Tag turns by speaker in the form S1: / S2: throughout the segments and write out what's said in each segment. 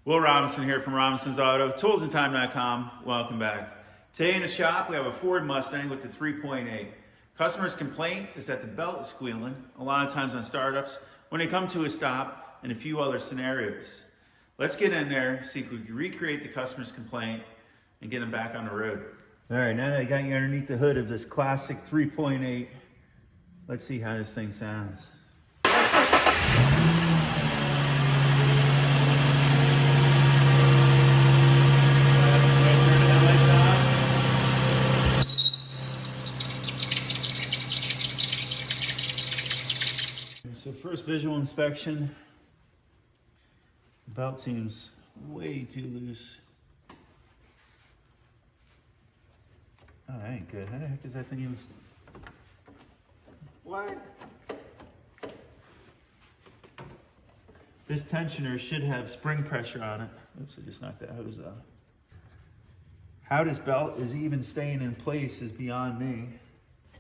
S1: Will Robinson here from Robinson's Auto, toolsandtime.com. Welcome back. Today in the shop, we have a Ford Mustang with the 3.8. Customer's complaint is that the belt is squealing, a lot of times on startups, when they come to a stop, and a few other scenarios. Let's get in there, see if we can recreate the customer's complaint and get them back on the road. All right, now that I got you underneath the hood of this classic 3.8, let's see how this thing sounds. So first visual inspection, the belt seems way too loose. Oh, that ain't good. How the heck is that thing even? What? This tensioner should have spring pressure on it. Oops, I just knocked that hose off. How this belt is even staying in place is beyond me.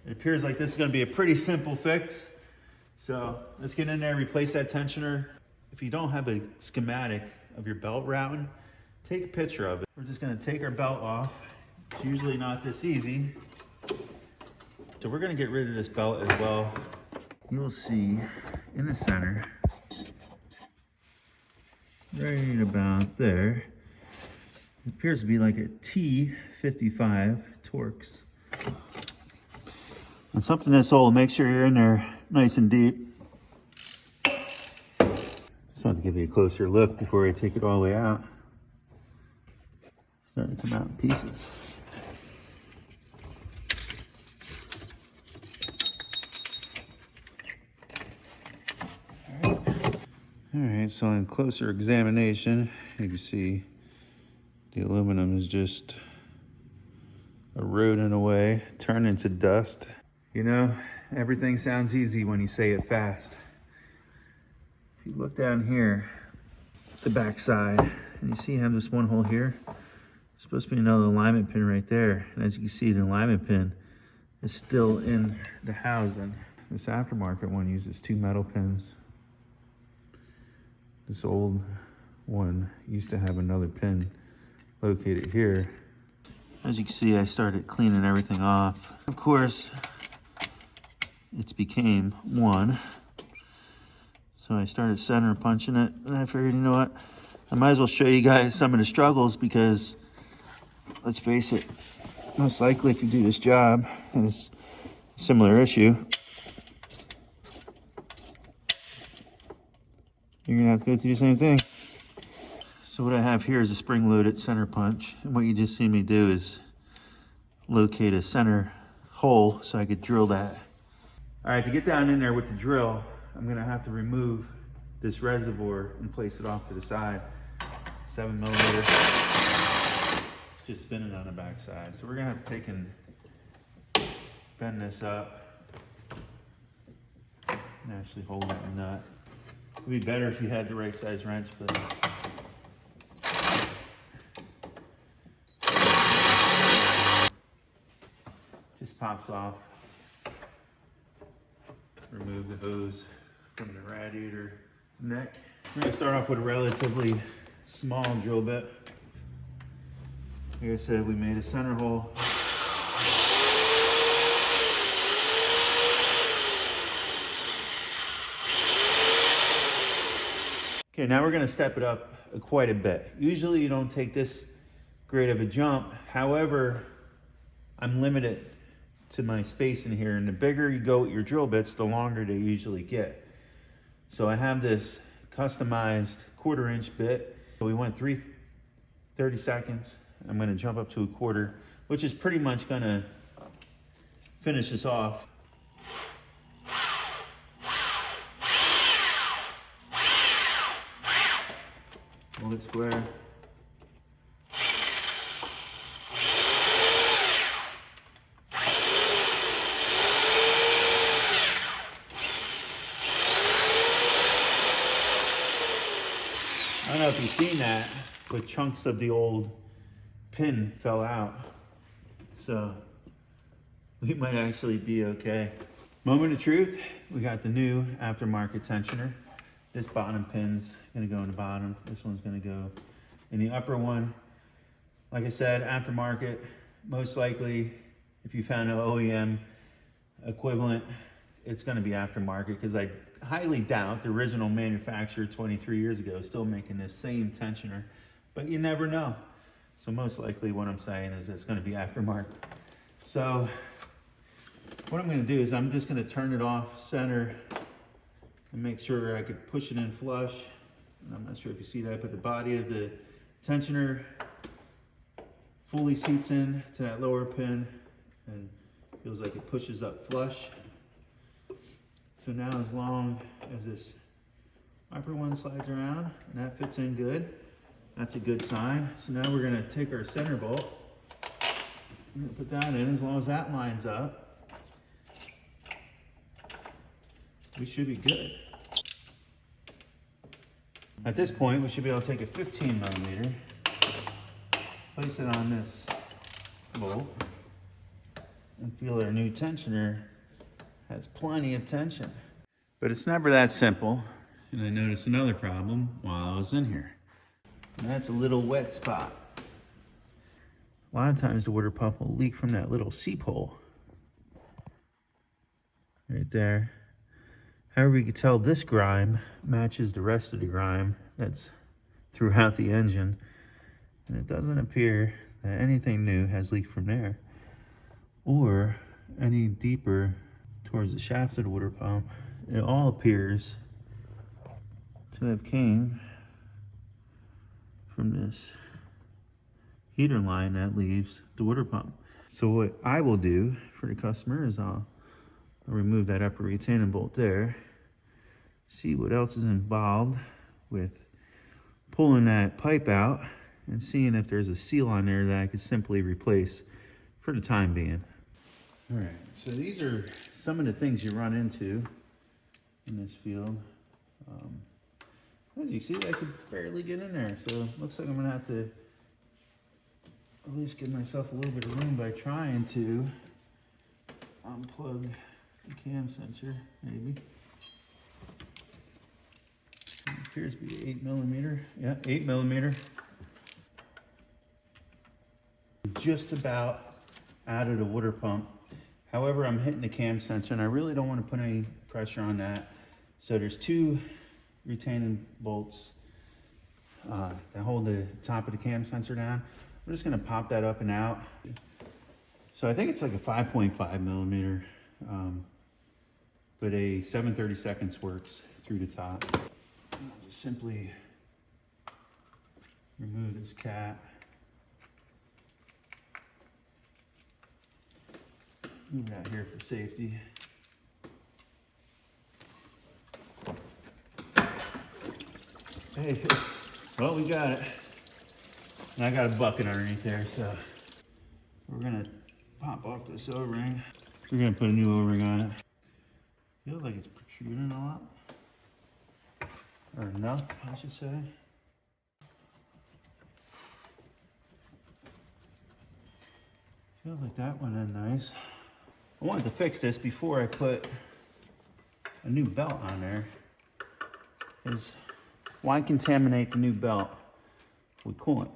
S1: It appears like this is going to be a pretty simple fix. So let's get in there and replace that tensioner. If you don't have a schematic of your belt routing, take a picture of it. We're just going to take our belt off. It's usually not this easy. So we're going to get rid of this belt as well. You'll see in the center, right about there, it appears to be like a T55 Torx. And something this old, make sure you're in there nice and deep. Just wanted to give you a closer look before I take it all the way out. It's starting to come out in pieces. All right, so on closer examination, you can see the aluminum is just eroding away, turning to dust. You know, everything sounds easy when you say it fast. If you look down here, the back side, and you see you have this one hole here, there's supposed to be another alignment pin right there. And as you can see, the alignment pin is still in the housing. This aftermarket one uses 2 metal pins. This old one used to have another pin located here. As you can see, I started cleaning everything off. Of course, it's became one. So I started center punching it, and I figured, you know what? I might as well show you guys some of the struggles because, let's face it, most likely if you do this job, and it's a similar issue, you're gonna have to go through the same thing. So what I have here is a spring-loaded center punch, and what you just see me do is locate a center hole so I could drill that. All right, to get down in there with the drill, I'm gonna have to remove this reservoir and place it off to the side. 7mm. It's just spinning on the back side. So we're gonna have to take and bend this up and actually hold that nut. It'd be better if you had the right size wrench, but just pops off. Remove the hose from the radiator neck. We're gonna start off with a relatively small drill bit. Like I said, we made a center hole. Okay, now we're gonna step it up quite a bit. Usually you don't take this great of a jump. However, I'm limited to my space in here, and the bigger you go with your drill bits, the longer they usually get. So I have this customized 1/4 inch bit. So we went 30 seconds. I'm gonna jump up to 1/4, which is pretty much gonna finish this off. Hold it square. I don't know if you've seen that, but chunks of the old pin fell out. So we might actually be okay. Moment of truth, we got the new aftermarket tensioner. This bottom pin's gonna go in the bottom. This one's gonna go And the upper one, like I said, aftermarket, most likely, if you found an OEM equivalent, it's gonna be aftermarket, because I highly doubt the original manufacturer 23 years ago is still making this same tensioner, but you never know. So most likely what I'm saying is it's gonna be aftermarket. So what I'm gonna do is I'm just gonna turn it off center and make sure I could push it in flush. And I'm not sure if you see that, but the body of the tensioner fully seats in to that lower pin and feels like it pushes up flush. So now as long as this upper one slides around and that fits in good, that's a good sign. So now we're gonna take our center bolt, we're gonna put that in. As long as that lines up, we should be good. At this point, we should be able to take a 15 millimeter, place it on this bolt, and feel our new tensioner has plenty of tension. But it's never that simple. And I noticed another problem while I was in here. And that's a little wet spot. A lot of times the water pump will leak from that little seep hole. Right there. However, you can tell this grime matches the rest of the grime that's throughout the engine. And it doesn't appear that anything new has leaked from there, or any deeper towards the shaft of the water pump. It all appears to have came from this heater line that leaves the water pump. So what I will do for the customer is I'll remove that upper retaining bolt there, see what else is involved with pulling that pipe out and seeing if there's a seal on there that I could simply replace for the time being. All right, so these are some of the things you run into in this field. As you see, I could barely get in there, so it looks like I'm gonna have to at least give myself a little bit of room by trying to unplug the cam sensor, maybe. It appears to be 8 millimeter. Yeah, 8 millimeter. Just about out of the water pump. However, I'm hitting the cam sensor and I really don't want to put any pressure on that. So there's two retaining bolts that hold the top of the cam sensor down. I'm just going to pop that up and out. So I think it's like a 5.5 millimeter, but a 7/32 works through the top. I'll just simply remove this cap. Move it out here for safety. Hey, well, we got it. And I got a bucket underneath there, so we're gonna pop off this O-ring. We're gonna put a new O-ring on it. Feels like it's protruding a lot. Or enough, I should say. Feels like that went in nice. I wanted to fix this before I put a new belt on there. Because why contaminate the new belt with coolant?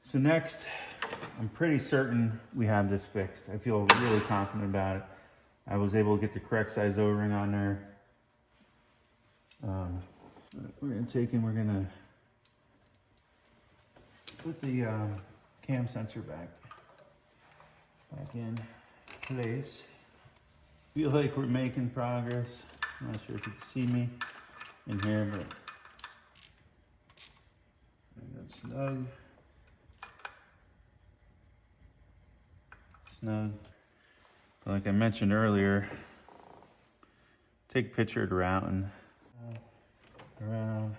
S1: So next, I'm pretty certain we have this fixed. I feel really confident about it. I was able to get the correct size O-ring on there. We're gonna take and we're gonna put the cam sensor back in place. Feel like we're making progress. I'm not sure if you can see me in here, but I got snug. Like I mentioned earlier, take a picture of the route and around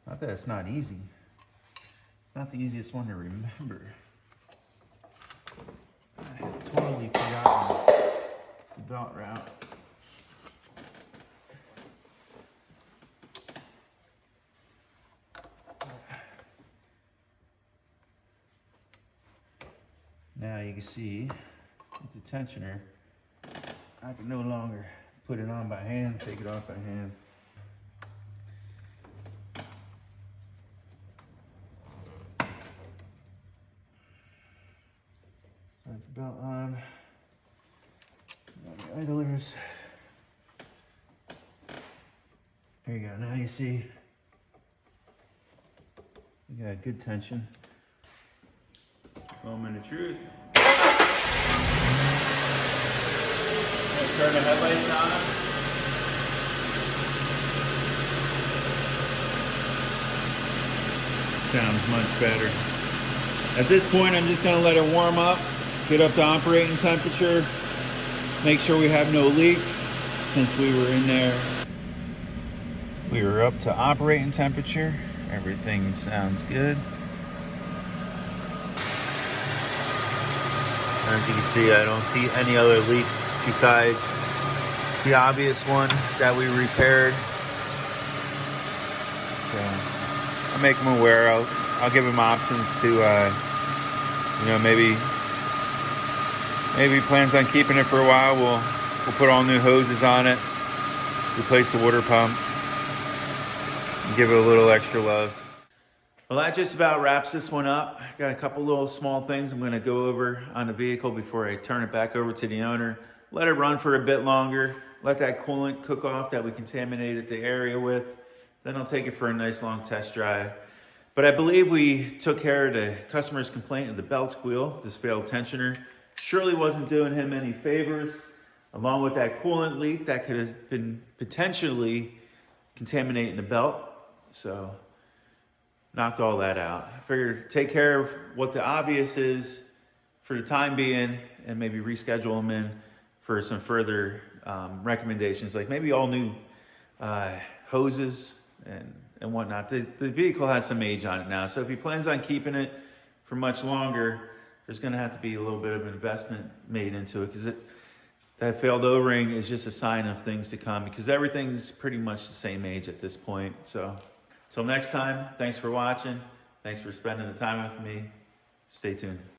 S1: Not that it's not easy. It's not the easiest one to remember. I had totally forgotten the belt route. Now you can see with the tensioner, I can no longer put it on by hand, take it off by hand. Start the belt on. The idlers. There you go. Now you see you got good tension. Moment of truth. Turn the headlights on. Sounds much better. At this point, I'm just going to let it warm up, get up to operating temperature, make sure we have no leaks since we were in there. We were up to operating temperature. Everything sounds good. As you can see, I don't see any other leaks besides the obvious one that we repaired. So I'll make them aware. I'll give them options to, maybe he plans on keeping it for a while. We'll put all new hoses on it, replace the water pump, and give it a little extra love. Well, that just about wraps this one up. Got a couple little small things I'm going to go over on the vehicle before I turn it back over to the owner. Let it run for a bit longer. Let that coolant cook off that we contaminated the area with. Then I'll take it for a nice long test drive. But I believe we took care of the customer's complaint of the belt squeal, this failed tensioner. Surely wasn't doing him any favors. Along with that coolant leak that could have been potentially contaminating the belt. So knocked all that out. I figured take care of what the obvious is for the time being and maybe reschedule them in for some further recommendations, like maybe all new hoses and whatnot. The vehicle has some age on it now, so if he plans on keeping it for much longer, there's going to have to be a little bit of investment made into it, because that failed O-ring is just a sign of things to come, because everything's pretty much the same age at this point. So until next time, thanks for watching. Thanks for spending the time with me. Stay tuned.